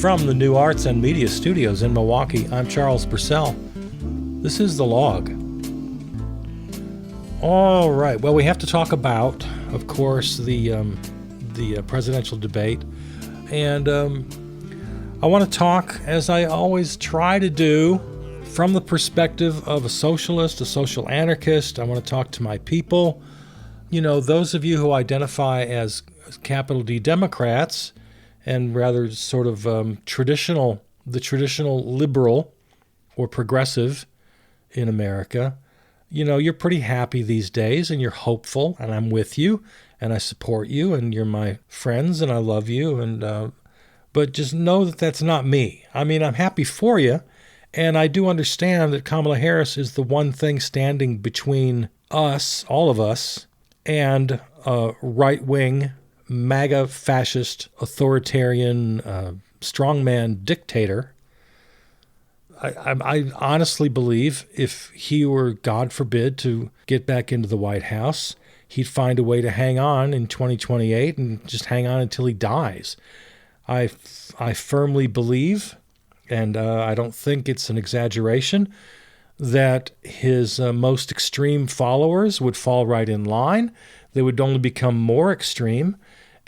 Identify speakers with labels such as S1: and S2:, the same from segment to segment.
S1: From the New Arts and Media Studios in Milwaukee, I'm Charles Purcell. This is The Log. All right, well, we have to talk about, of course, the presidential debate. And I want to talk, as I always try to do, from the perspective of a socialist, a social anarchist. I want to talk to my people. You know, those of you who identify as capital D Democrats and rather sort of the traditional liberal or progressive in America, you know, you're pretty happy these days and you're hopeful, and I'm with you and I support you and you're my friends and I love you. And but just know that that's not me. I mean, I'm happy for you, and I do understand that Kamala Harris is the one thing standing between us, all of us, and a right-wing, MAGA, fascist, authoritarian, strongman dictator. I honestly believe if he were, God forbid, to get back into the White House, he'd find a way to hang on in 2028 and just hang on until he dies. I firmly believe, and I don't think it's an exaggeration, that his most extreme followers would fall right in line. They would only become more extreme.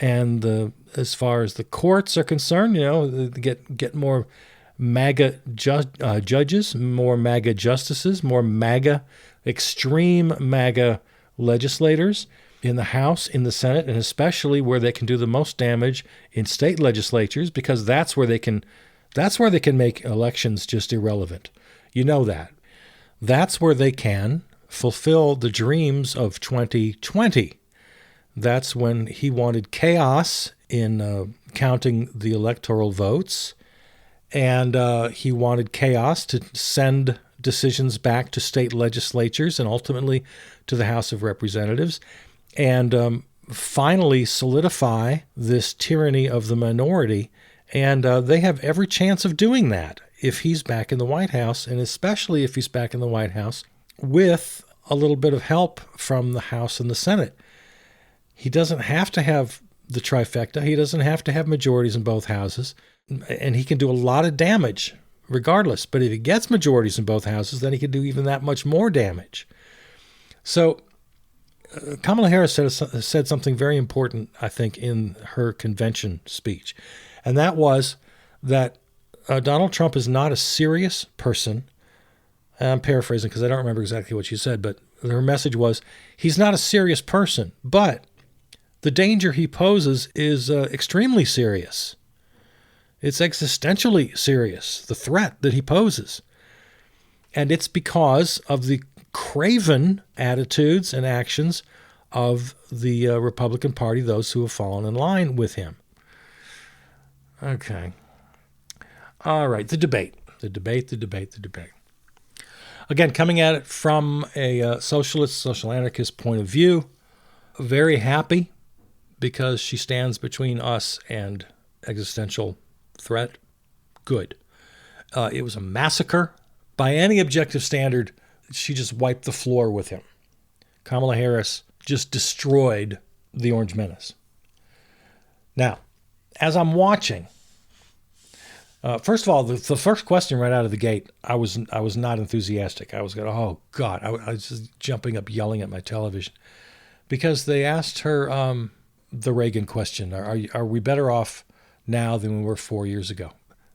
S1: And as far as the courts are concerned, you know, get more MAGA judges, more MAGA justices, more MAGA, extreme MAGA legislators in the House, in the Senate, and especially where they can do the most damage in state legislatures, because that's where they can make elections just irrelevant. You know that. That's where they can fulfill the dreams of 2020. That's when he wanted chaos in counting the electoral votes, and he wanted chaos to send decisions back to state legislatures and ultimately to the House of Representatives, and finally solidify this tyranny of the minority. And they have every chance of doing that if he's back in the White House, and especially if he's back in the White House with a little bit of help from the House and the Senate. He doesn't have to have the trifecta. He doesn't have to have majorities in both houses, and he can do a lot of damage regardless. But if he gets majorities in both houses, then he can do even that much more damage. So Kamala Harris said something very important, I think, in her convention speech, and that was that Donald Trump is not a serious person. I'm paraphrasing because I don't remember exactly what she said, but her message was, he's not a serious person, but the danger he poses is extremely serious. It's existentially serious, the threat that he poses. And it's because of the craven attitudes and actions of the Republican Party, those who have fallen in line with him. Okay. All right, the debate. Again, coming at it from a socialist, social anarchist point of view, very happy because she stands between us and existential threat. Good. It was a massacre. By any objective standard, she just wiped the floor with him. Kamala Harris just destroyed the Orange Menace. Now, as I'm watching, first of all, the first question right out of the gate, I was not enthusiastic. I was going, oh God, I was just jumping up, yelling at my television, because they asked her the Reagan question: Are we better off now than we were 4 years ago?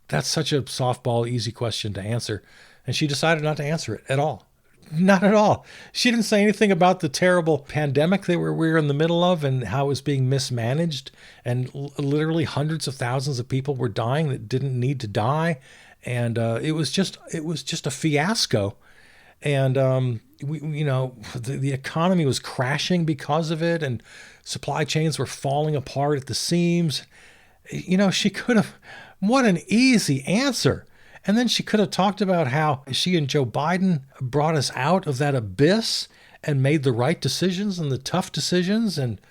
S1: That's such a softball, easy question to answer, and she decided not to answer it at all. Not at all. She didn't say anything about the terrible pandemic that we were in the middle of and how it was being mismanaged, and literally hundreds of thousands of people were dying that didn't need to die, and it was just a fiasco. And the economy was crashing because of it, and supply chains were falling apart at the seams. You know, she could have. What an easy answer. And then she could have talked about how she and Joe Biden brought us out of that abyss and made the right decisions and the tough decisions. And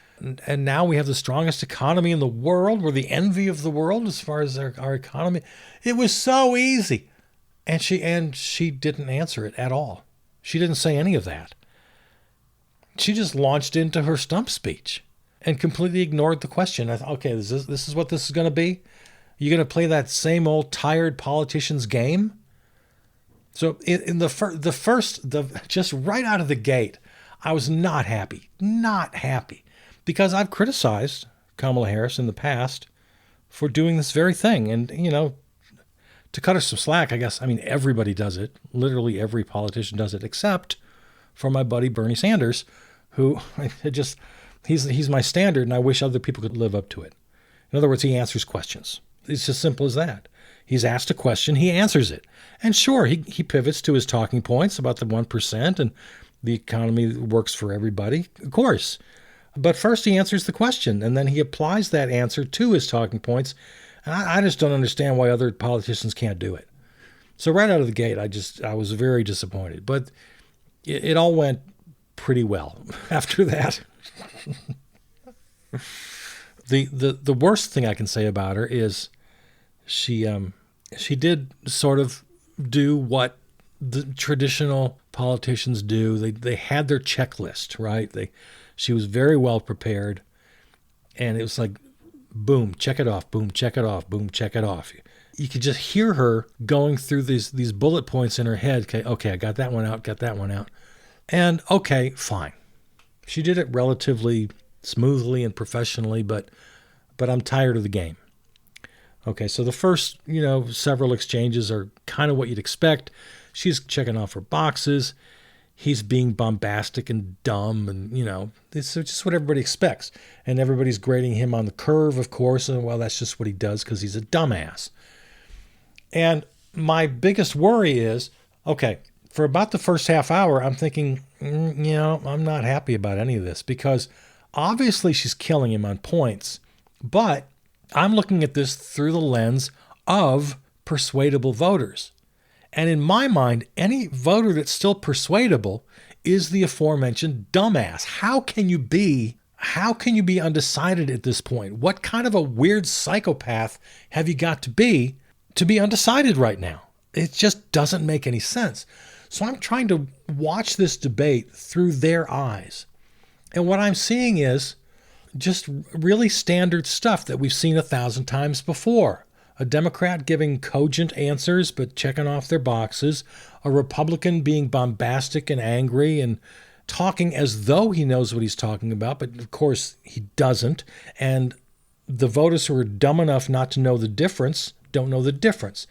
S1: now we have the strongest economy in the world. We're the envy of the world as far as our economy. It was so easy. And she didn't answer it at all. She didn't say any of that. She just launched into her stump speech and completely ignored the question. I thought, okay, this is what this is going to be. You going to play that same old tired politician's game? So in just right out of the gate, I was not happy, because I've criticized Kamala Harris in the past for doing this very thing. And, to cut her some slack, I guess, everybody does it. Literally every politician does it, except for my buddy Bernie Sanders, who he's my standard, and I wish other people could live up to it. In other words, he answers questions. It's as simple as that. He's asked a question, he answers it. And sure, he pivots to his talking points about the 1% and the economy works for everybody, of course. But first he answers the question, and then he applies that answer to his talking points. And I just don't understand why other politicians can't do it. So right out of the gate, I was very disappointed. But it all went pretty well after that. The worst thing I can say about her is she did sort of do what the traditional politicians do. They had their checklist, right? She was very well prepared, and it was like, boom, check it off, boom, check it off, boom, check it off. You could just hear her going through these bullet points in her head. Okay, I got that one out. And okay, fine. She did it relatively smoothly and professionally, but I'm tired of the game. Okay, so the first, several exchanges are kind of what you'd expect. She's checking off her boxes. He's being bombastic and dumb, and, it's just what everybody expects. And everybody's grading him on the curve, of course, and, well, that's just what he does because he's a dumbass. And my biggest worry is, okay, for about the first half hour, I'm thinking, I'm not happy about any of this because obviously she's killing him on points, but I'm looking at this through the lens of persuadable voters. And in my mind, any voter that's still persuadable is the aforementioned dumbass. How can you be undecided at this point? What kind of a weird psychopath have you got to be undecided right now? It just doesn't make any sense. So I'm trying to watch this debate through their eyes. And what I'm seeing is just really standard stuff that we've seen 1,000 times before. A Democrat giving cogent answers but checking off their boxes. A Republican being bombastic and angry and talking as though he knows what he's talking about, but of course he doesn't. And the voters who are dumb enough not to know the difference don't know the difference.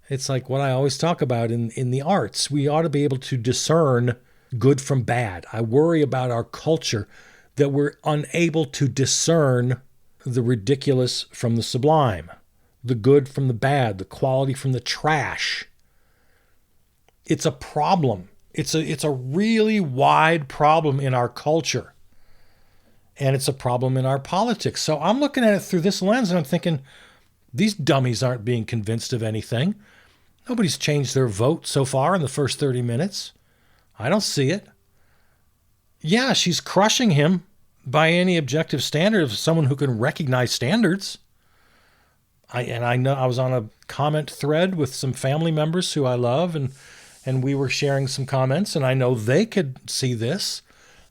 S1: It's like what I always talk about in the arts. We ought to be able to discern good from bad. I worry about our culture that we're unable to discern the ridiculous from the sublime, the good from the bad, the quality from the trash. It's a problem. It's a really wide problem in our culture. And it's a problem in our politics. So I'm looking at it through this lens and I'm thinking, these dummies aren't being convinced of anything. Nobody's changed their vote so far in the first 30 minutes. I don't see it. Yeah, she's crushing him by any objective standard of someone who can recognize standards. I know I was on a comment thread with some family members who I love, and we were sharing some comments, and I know they could see this,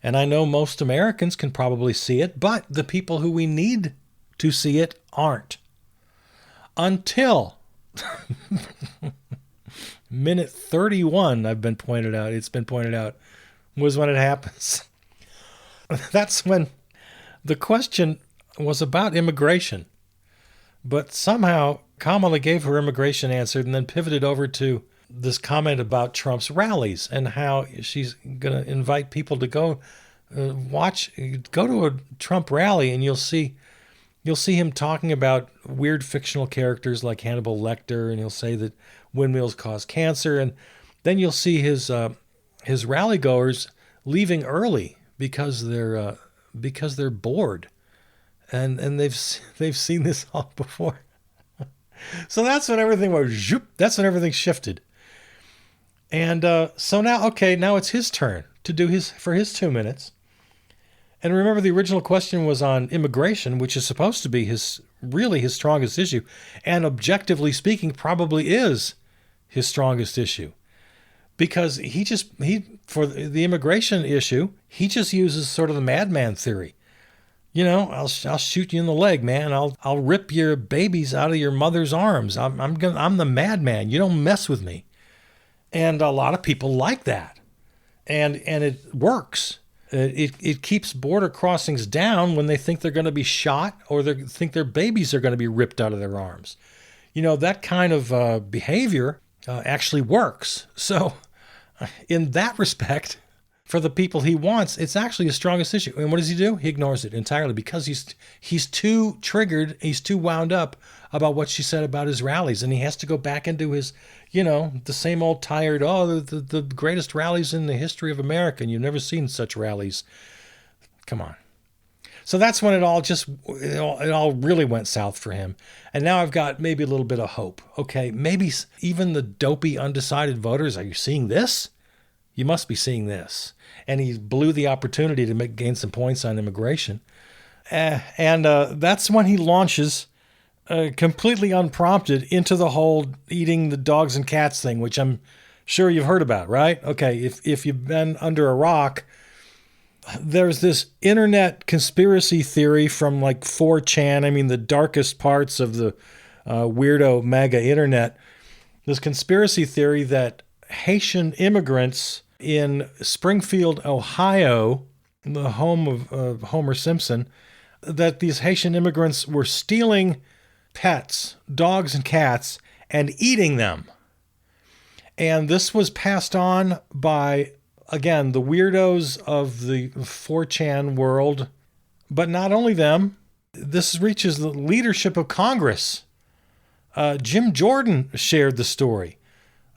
S1: and I know most Americans can probably see it, but the people who we need to see it aren't. Until minute 31, it's been pointed out, was when it happens. That's when the question was about immigration. But somehow Kamala gave her immigration answer and then pivoted over to this comment about Trump's rallies and how she's going to invite people to go to a Trump rally, and you'll see him talking about weird fictional characters like Hannibal Lecter, and he'll say that windmills cause cancer, and then you'll see his rally goers leaving early because they're bored, and they've seen this all before. So that's when everything went zoop. That's when everything shifted. And so now it's his turn to do his 2 minutes. And remember, the original question was on immigration, which is supposed to be his strongest issue, and objectively speaking, probably is his strongest issue. Because he for the immigration issue, he just uses sort of the madman theory. I'll shoot you in the leg, man. I'll rip your babies out of your mother's arms. I'm the madman. You don't mess with me. And a lot of people like that, and it works. It keeps border crossings down when they think they're going to be shot or they think their babies are going to be ripped out of their arms. That kind of behavior actually works. So, in that respect, for the people he wants, it's actually his strongest issue. And what does he do? He ignores it entirely because he's too triggered, he's too wound up about what she said about his rallies, and he has to go back into his, the same old tired, the greatest rallies in the history of America, and you've never seen such rallies. Come on. So that's when it all really went south for him. And now I've got maybe a little bit of hope. Okay, maybe even the dopey undecided voters, are you seeing this? You must be seeing this. And he blew the opportunity to gain some points on immigration. And that's when he launches, completely unprompted, into the whole eating the dogs and cats thing, which I'm sure you've heard about, right? Okay, if you've been under a rock, there's this internet conspiracy theory from like 4chan. I mean, the darkest parts of the weirdo mega internet. This conspiracy theory that Haitian immigrants in Springfield, Ohio, the home of Homer Simpson, that these Haitian immigrants were stealing pets, dogs and cats, and eating them. And this was passed on by, again, the weirdos of the 4chan world. But not only them, this reaches the leadership of Congress. Jim Jordan shared the story.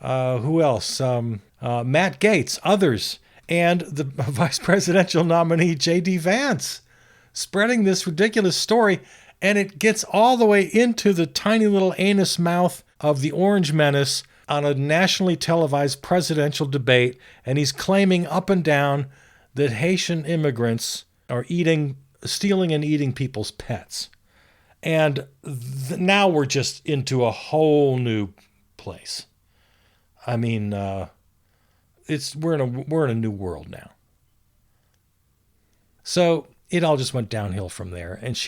S1: Who else? Matt Gaetz, others, and the vice presidential nominee, J.D. Vance, spreading this ridiculous story. And it gets all the way into the tiny little anus mouth of the Orange Menace on a nationally televised presidential debate. And he's claiming up and down that Haitian immigrants are stealing and eating people's pets. And now we're just into a whole new place. I mean, we're in a new world now. So it all just went downhill from there, and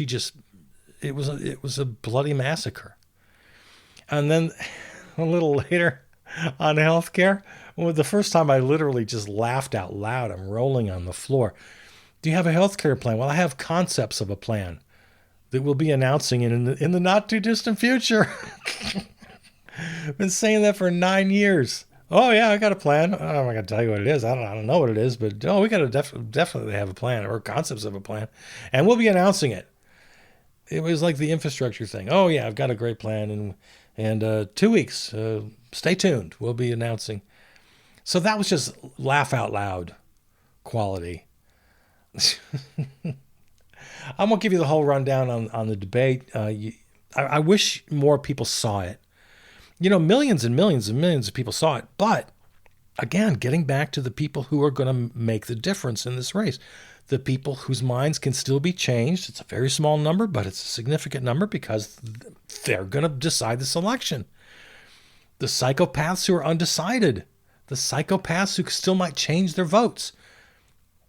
S1: it was a bloody massacre. And then a little later on healthcare, the first time I literally just laughed out loud. I'm rolling on the floor. Do you have a healthcare plan? Well, I have concepts of a plan that we'll be announcing in the not too distant future. I've been saying that for 9 years. Oh yeah, I got a plan. I'm not gonna tell you what it is. I don't know what it is, but we gotta definitely have a plan or concepts of a plan, and we'll be announcing it. It was like the infrastructure thing. Oh yeah, I've got a great plan, and 2 weeks. Stay tuned. We'll be announcing. So that was just laugh out loud quality. I won't give you the whole rundown on the debate. I wish more people saw it. Millions and millions and millions of people saw it. But again, getting back to the people who are going to make the difference in this race, the people whose minds can still be changed. It's a very small number, but it's a significant number because they're going to decide this election. The psychopaths who are undecided, the psychopaths who still might change their votes.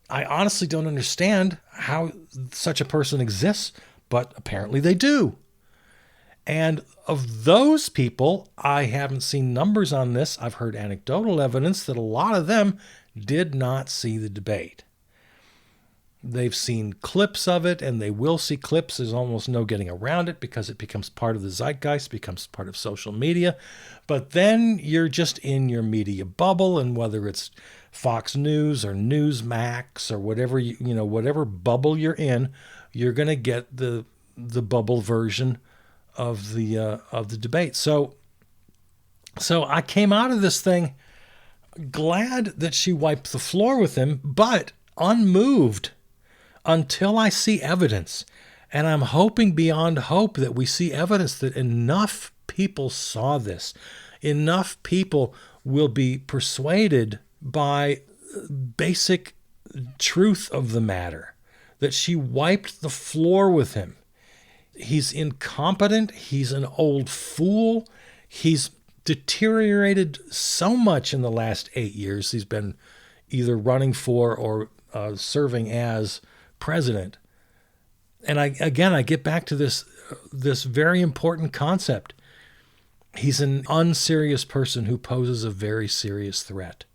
S1: I honestly don't understand how such a person exists, but apparently they do. And of those people, I haven't seen numbers on this. I've heard anecdotal evidence that a lot of them did not see the debate. They've seen clips of it, and they will see clips. There's almost no getting around it because it becomes part of the zeitgeist, becomes part of social media. But then you're just in your media bubble, and whether it's Fox News or Newsmax or whatever whatever bubble you're in, you're going to get the bubble version of the debate. So I came out of this thing glad that she wiped the floor with him, but unmoved until I see evidence. And I'm hoping beyond hope that we see evidence that enough people saw this. Enough people will be persuaded by basic truth of the matter, that she wiped the floor with him. He's incompetent. He's an old fool. He's deteriorated so much in the last 8 years. He's been either running for or serving as president. And I get back to this very important concept. He's an unserious person who poses a very serious threat.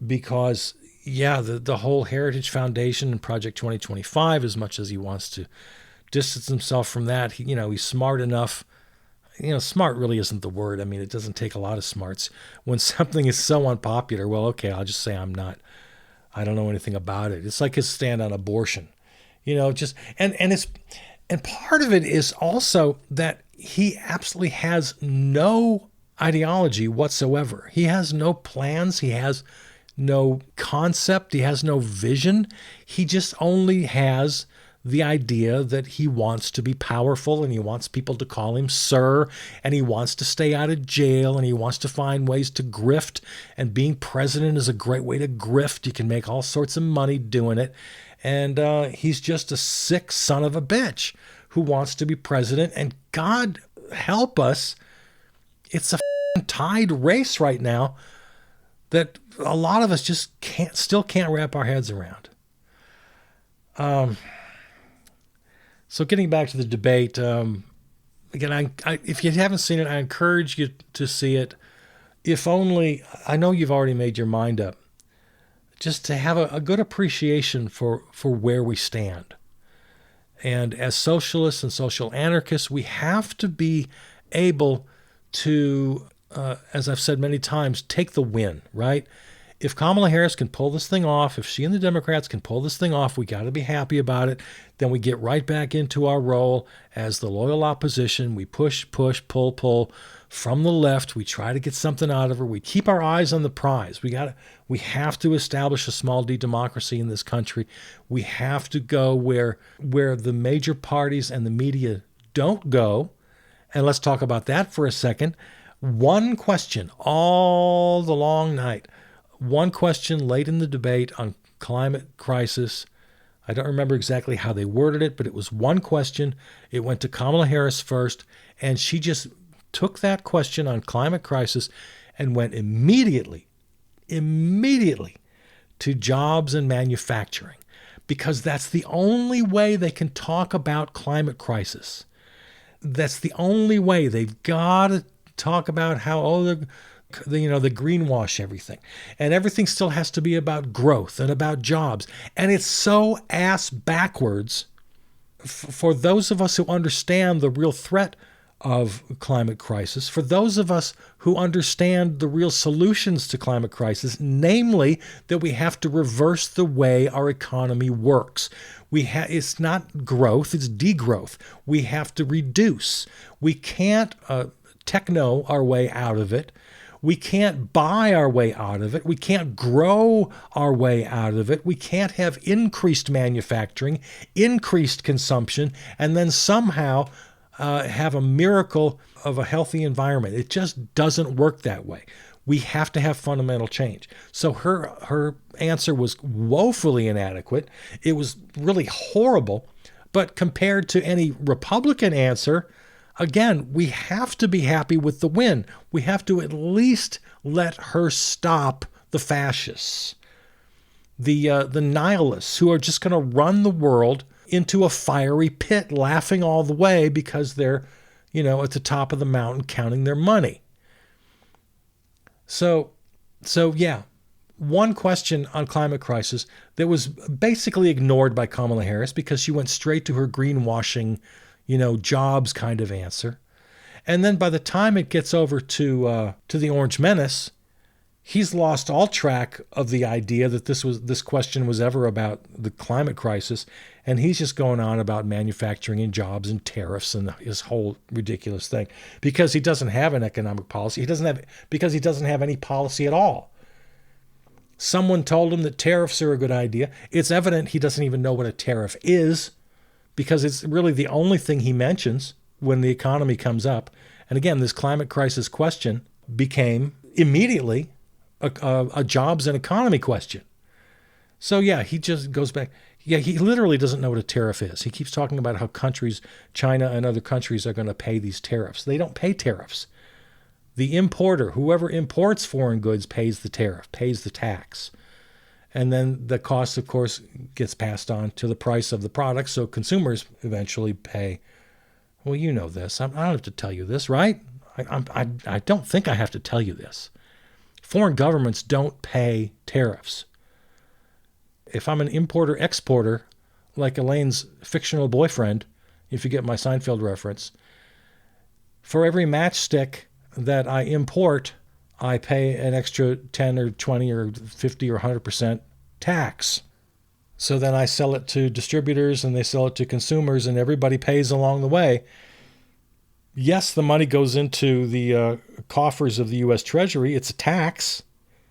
S1: Because, yeah, the whole Heritage Foundation and Project 2025, as much as he wants to distance himself from that, he's smart enough. Smart really isn't the word. I mean, it doesn't take a lot of smarts. When something is so unpopular, well, okay, I'll just say I don't know anything about it. It's like his stand on abortion. And part of it is also that he absolutely has no ideology whatsoever. He has no plans. He has no concept. He has no vision. He just only has the idea that he wants to be powerful, and he wants people to call him sir, and he wants to stay out of jail, and he wants to find ways to grift. And being president is a great way to grift. You can make all sorts of money doing it. And he's just a sick son of a bitch who wants to be president. And God help us, it's a tied race right now that a lot of us just still can't wrap our heads around. So getting back to the debate, again, if you haven't seen it, I encourage you to see it. If only, I know you've already made your mind up, just to have a good appreciation for where we stand. And as socialists and social anarchists, we have to be able to, as I've said many times, take the win, right? If Kamala Harris can pull this thing off, if she and the Democrats can pull this thing off, we got to be happy about it. Then we get right back into our role as the loyal opposition. We push, pull from the left. We try to get something out of her. We keep our eyes on the prize. We have to establish a small d democracy in this country. We have to go where the major parties and the media don't go. And let's talk about that for a second. One question all the long night. One question late in the debate on climate crisis. I don't remember exactly how they worded it, but it was one question. It went to Kamala Harris first, and she just took that question on climate crisis and went immediately to jobs and manufacturing, because that's the only way they can talk about climate crisis. That's the only way. They've got to talk about how, they greenwash everything. And everything still has to be about growth and about jobs. And it's so ass backwards for those of us who understand the real threat of climate crisis, for those of us who understand the real solutions to climate crisis, namely that we have to reverse the way our economy works. It's not growth, it's degrowth. We have to reduce. We can't techno our way out of it. We can't buy our way out of it. We can't grow our way out of it. We can't have increased manufacturing, increased consumption, and then somehow have a miracle of a healthy environment. It just doesn't work that way. We have to have fundamental change. So her answer was woefully inadequate. It was really horrible. But compared to any Republican answer, again, we have to be happy with the win. We have to at least let her stop the fascists, the nihilists who are just going to run the world into a fiery pit, laughing all the way because they're, at the top of the mountain counting their money. So yeah, one question on climate crisis that was basically ignored by Kamala Harris because she went straight to her greenwashing, jobs kind of answer. And then by the time it gets over to the Orange Menace, he's lost all track of the idea that this question was ever about the climate crisis, and he's just going on about manufacturing and jobs and tariffs and his whole ridiculous thing because he doesn't have an economic policy. Because he doesn't have any policy at all. Someone told him that tariffs are a good idea. It's evident he doesn't even know what a tariff is, because it's really the only thing he mentions when the economy comes up. And again, this climate crisis question became immediately a jobs and economy question. So yeah, he just goes back. Yeah, he literally doesn't know what a tariff is. He keeps talking about how countries, China and other countries, are going to pay these tariffs. They don't pay tariffs. The importer, whoever imports foreign goods, pays the tariff, pays the tax. And then the cost, of course, gets passed on to the price of the product. So consumers eventually pay. Well, you know this. I don't have to tell you this, right? I don't think I have to tell you this. Foreign governments don't pay tariffs. If I'm an importer-exporter, like Elaine's fictional boyfriend, if you get my Seinfeld reference, for every matchstick that I import, I pay an extra 10 or 20 or 50 or 100% tax. So then I sell it to distributors and they sell it to consumers and everybody pays along the way. Yes, the money goes into the coffers of the U.S. Treasury. It's a tax.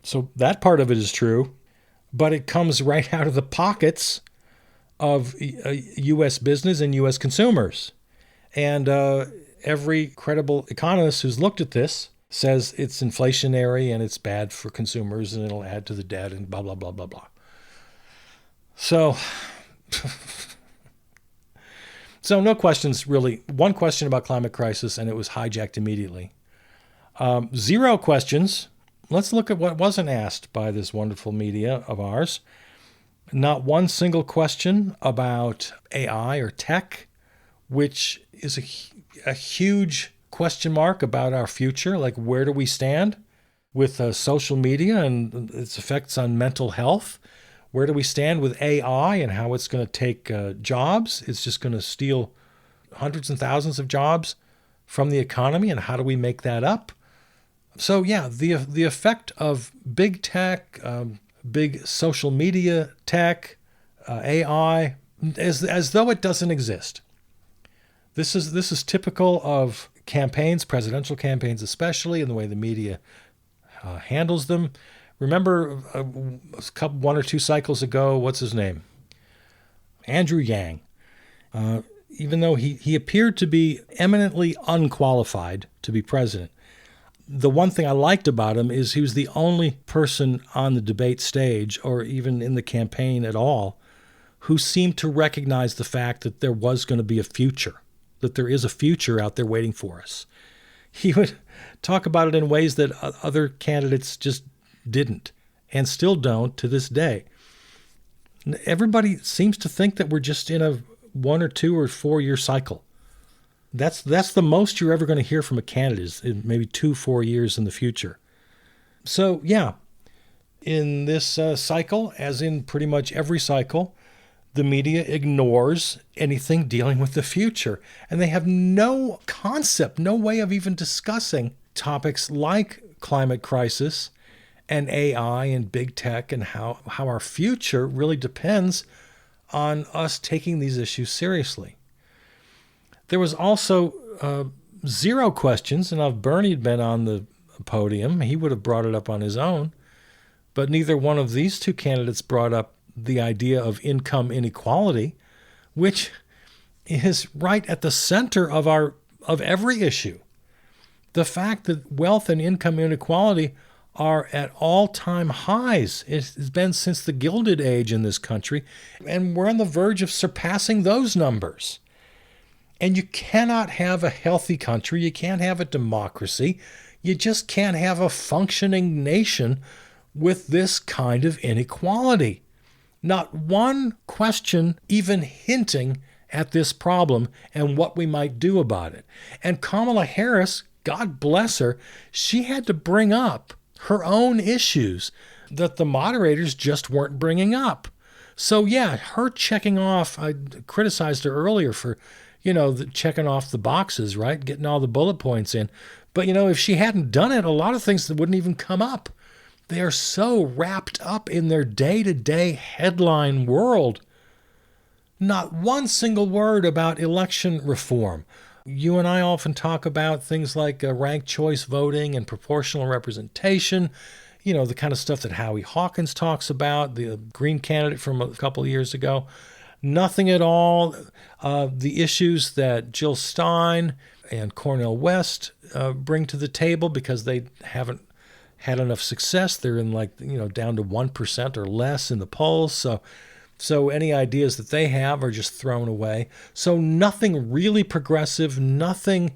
S1: So that part of it is true. But it comes right out of the pockets of U.S. business and U.S. consumers. And every credible economist who's looked at this says it's inflationary and it's bad for consumers and it'll add to the debt and blah, blah, blah, blah, blah. So, no questions really. One question about climate crisis and it was hijacked immediately. 0 questions. Let's look at what wasn't asked by this wonderful media of ours. Not one single question about AI or tech, which is a huge question mark about our future. Like, where do we stand with social media and its effects on mental health? Where do we stand with AI and how it's going to take jobs? It's just going to steal hundreds and thousands of jobs from the economy, and how do we make that up? So yeah, the effect of big tech, big social media tech, AI, as though it doesn't exist. This is typical of campaigns, presidential campaigns especially, and the way the media handles them. Remember one or two cycles ago, what's his name? Andrew Yang. Even though he appeared to be eminently unqualified to be president, the one thing I liked about him is he was the only person on the debate stage or even in the campaign at all who seemed to recognize the fact that there was going to be a future, that there is a future out there waiting for us. He would talk about it in ways that other candidates just didn't and still don't to this day. Everybody seems to think that we're just in a 1 or 2 or 4 year cycle. That's the most you're ever going to hear from a candidate is in maybe 2-4 years in the future. So yeah, in this cycle, as in pretty much every cycle, the media ignores anything dealing with the future. And they have no concept, no way of even discussing topics like climate crisis and AI and big tech and how our future really depends on us taking these issues seriously. There was also 0 questions, and if Bernie had been on the podium, he would have brought it up on his own. But neither one of these two candidates brought up the idea of income inequality, which is right at the center of every issue. The fact that wealth and income inequality are at all-time highs. It's been since the Gilded Age in this country, and we're on the verge of surpassing those numbers. And you cannot have a healthy country. You can't have a democracy. You just can't have a functioning nation with this kind of inequality. Not one question even hinting at this problem and what we might do about it. And Kamala Harris, God bless her, she had to bring up her own issues that the moderators just weren't bringing up. So yeah, her checking off, I criticized her earlier for checking off the boxes, right? Getting all the bullet points in. But, if she hadn't done it, a lot of things that wouldn't even come up. They are so wrapped up in their day-to-day headline world. Not one single word about election reform. You and I often talk about things like ranked choice voting and proportional representation, the kind of stuff that Howie Hawkins talks about, the Green candidate from a couple of years ago. Nothing at all. The issues that Jill Stein and Cornel West bring to the table because they haven't had enough success. They're in down to 1% or less in the polls. So any ideas that they have are just thrown away. So nothing really progressive, nothing,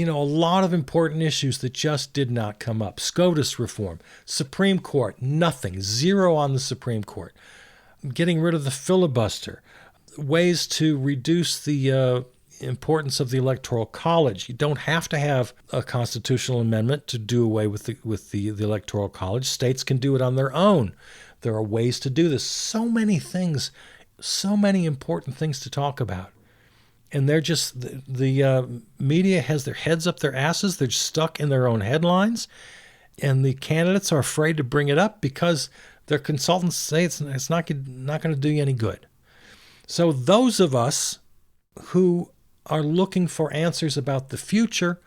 S1: a lot of important issues that just did not come up. SCOTUS reform, Supreme Court, nothing, zero on the Supreme Court. Getting rid of the filibuster, ways to reduce the importance of the Electoral College. You don't have to have a constitutional amendment to do away with the Electoral College. States can do it on their own. There are ways to do this. So many things, so many important things to talk about. And they're just, the media has their heads up their asses. They're stuck in their own headlines. And the candidates are afraid to bring it up because their consultants say it's not going to do you any good. So those of us who are looking for answers about the future,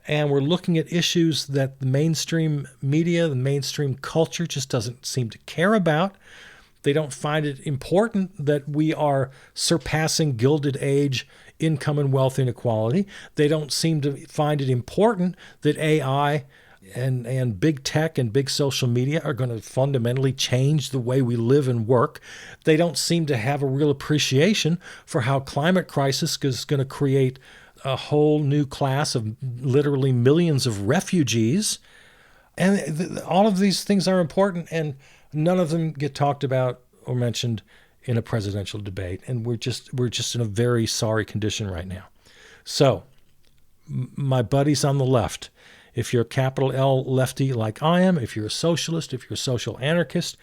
S1: and we're looking at issues that the mainstream media, the mainstream culture just doesn't seem to care about. They don't find it important that we are surpassing Gilded Age income and wealth inequality. They don't seem to find it important that AI and big tech and big social media are going to fundamentally change the way we live and work. They don't seem to have a real appreciation for how climate crisis is going to create a whole new class of literally millions of refugees. And all of these things are important, and none of them get talked about or mentioned in a presidential debate. And we're just in a very sorry condition right now. So, my buddies on the left, if you're a capital L lefty like I am, if you're a socialist, if you're a social anarchist,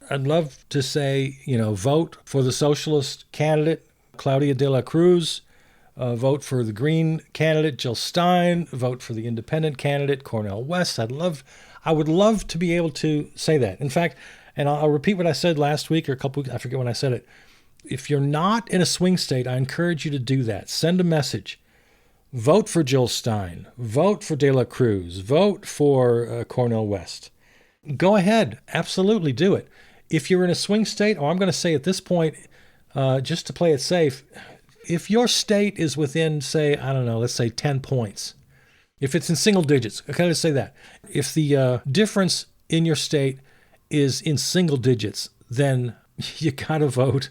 S1: I'd love to say, vote for the socialist candidate, Claudia de la Cruz. Vote for the Green candidate, Jill Stein. Vote for the independent candidate, Cornel West. I would love to be able to say that. In fact, and I'll repeat what I said last week or a couple weeks, I forget when I said it. If you're not in a swing state, I encourage you to do that. Send a message. Vote for Jill Stein. Vote for de la Cruz. Vote for Cornel West. Go ahead. Absolutely do it. If you're in a swing state, or I'm going to say at this point, just to play it safe, if your state is within, say, I don't know, let's say 10 points, if it's in single digits, okay, let's say that. If the difference in your state is in single digits, then you got to vote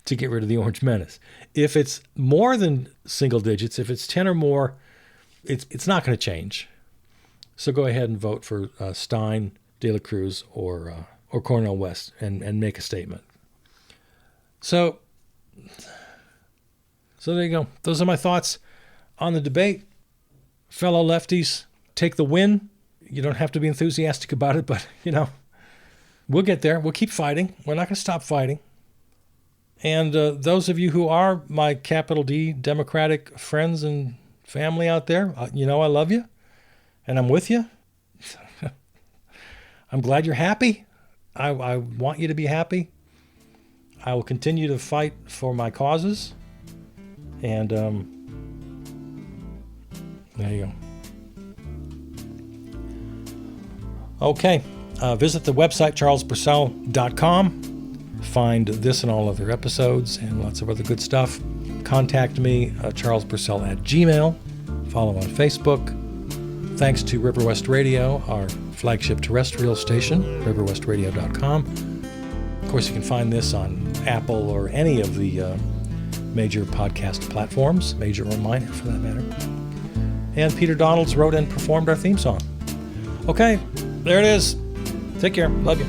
S1: to get rid of the Orange Menace. If it's more than single digits, if it's 10 or more, it's not going to change. So go ahead and vote for Stein, de la Cruz, or Cornel West and make a statement. So there you go. Those are my thoughts on the debate. Fellow lefties, take the win. You don't have to be enthusiastic about it, but, we'll get there. We'll keep fighting. We're not going to stop fighting. And those of you who are my capital D Democratic friends and family out there, I love you, and I'm with you. I'm glad you're happy. I want you to be happy. I will continue to fight for my causes. And there you go. Okay. Visit the website, charlespurcell.com. Find this and all other episodes and lots of other good stuff. Contact me, charlespurcell@gmail.com. Follow on Facebook. Thanks to River West Radio, our flagship terrestrial station, riverwestradio.com. Of course, you can find this on Apple or any of the major podcast platforms, major or minor for that matter. And Peter Donalds wrote and performed our theme song. Okay, there it is. Take care. Love you.